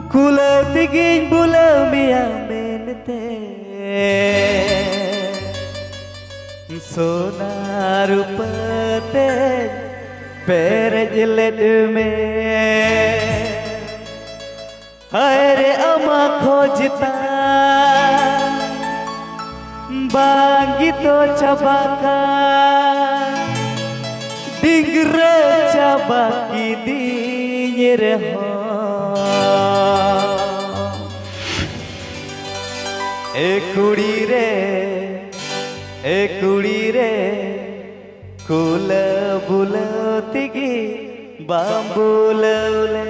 Kulau tinggi bulau miamente Sona rupate perejlet me Aire ama khojta Bangito cabaka Dingre cabaki dinyere ए कुड़ी रे कुल बुलतिगी बांबुलले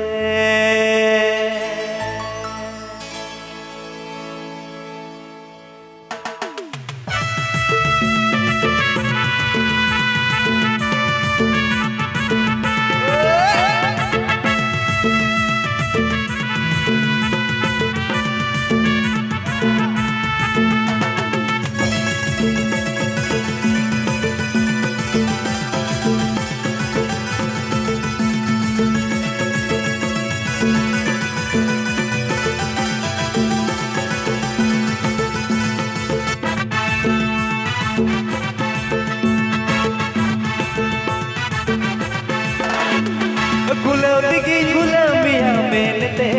गुलाबिया मेलते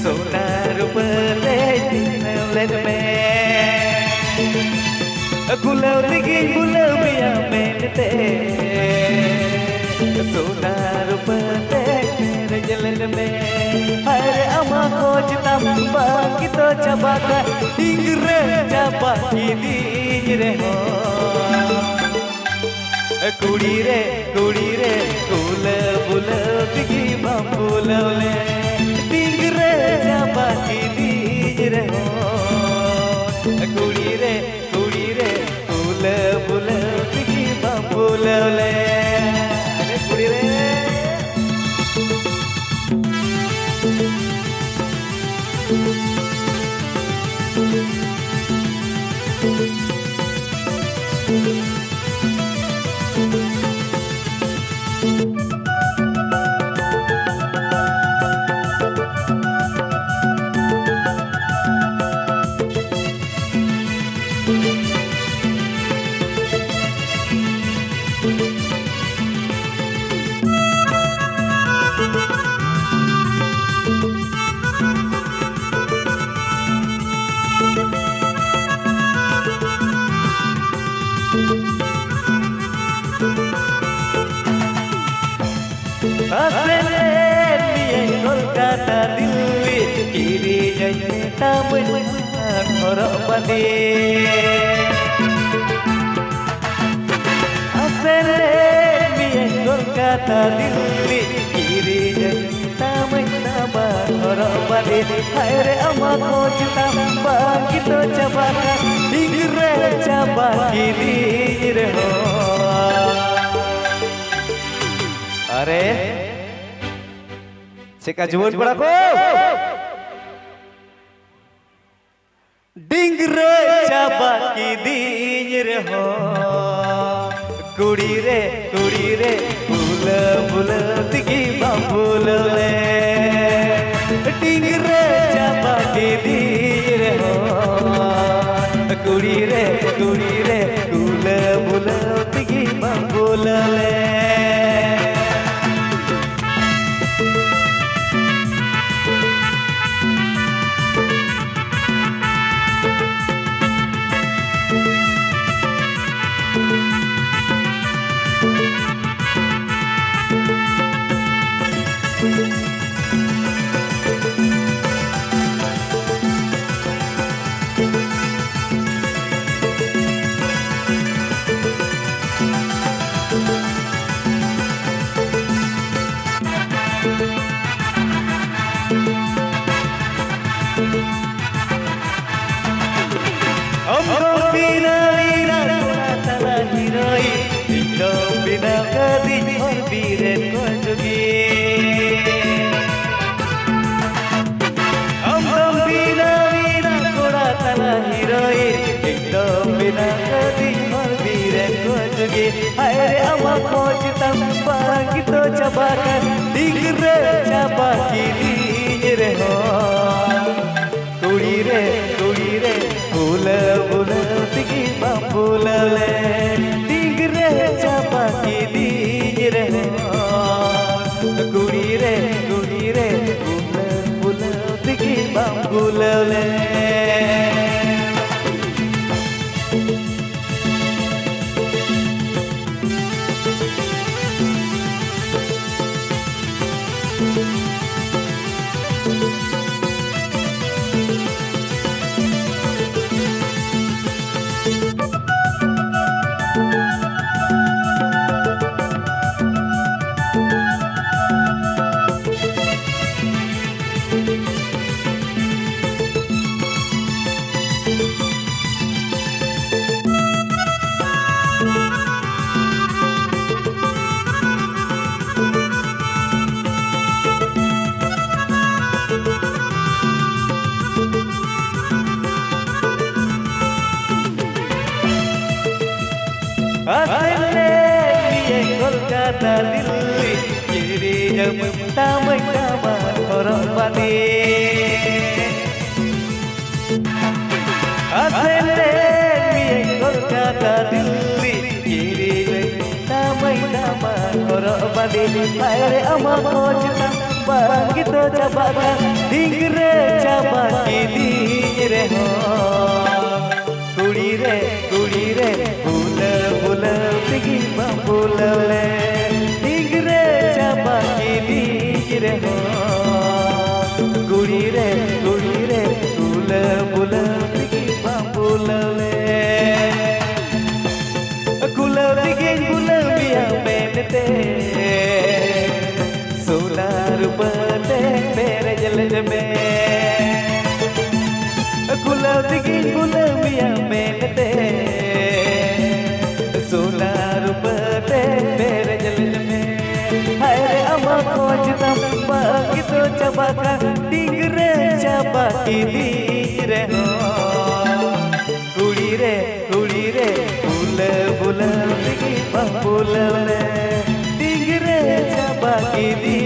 सोना रुपले दिल में गुलाबिया मेलते सोना रुपले जलन में हर अमा खोजता बाकी तो चबाका डिंगरे चबाकी दीज रे हो कुड़ी रे कुल बुलतिगी बांबुलले डिंगरे चबाकी दीज रे हो कुड़ी रे कुल बुलतिगी बांबुलले कुड़ी रे Kolkata Delhi kiri jaya tamu khorok bandi asere miye Kolkata Delhi kiri jaya tamu khorok bandi haire ama khojta bagi to cabaka dingre cabaki dir ho अरे सिका जुवन पड़ा को डिंगरे चबाकी दीज रे हो कुड़ी रे बुल बुलतिगी बांबुलले डिंगरे चबाकी दीज रे हो कुड़ी रे कुल बुलतिगी बांबुलले Aire ama khojta bagi to cabaka digre cabaki Kolkata Delhi kiri jam tamai taman horok badi asende mi Kolkata Delhi kiri jam tamai taman horok badi aire ama kojta bangito cabaka dingre cabaki dingre ho kudi re bula bula pigi bambula le dingre cabaki dingre ho kudi re bula bula pigi bambula le kula pigi bula biya benete solar pate mere jal में गुलाब की गुलाबिया मेलते सोनार पते मेरे जल में हरे अमा खोजता बाकी तो चबाका डिंगरे चबाकी दीरे हो कुड़ी रे बुला बुला की बबुला ले डिंगरे चबाकी दी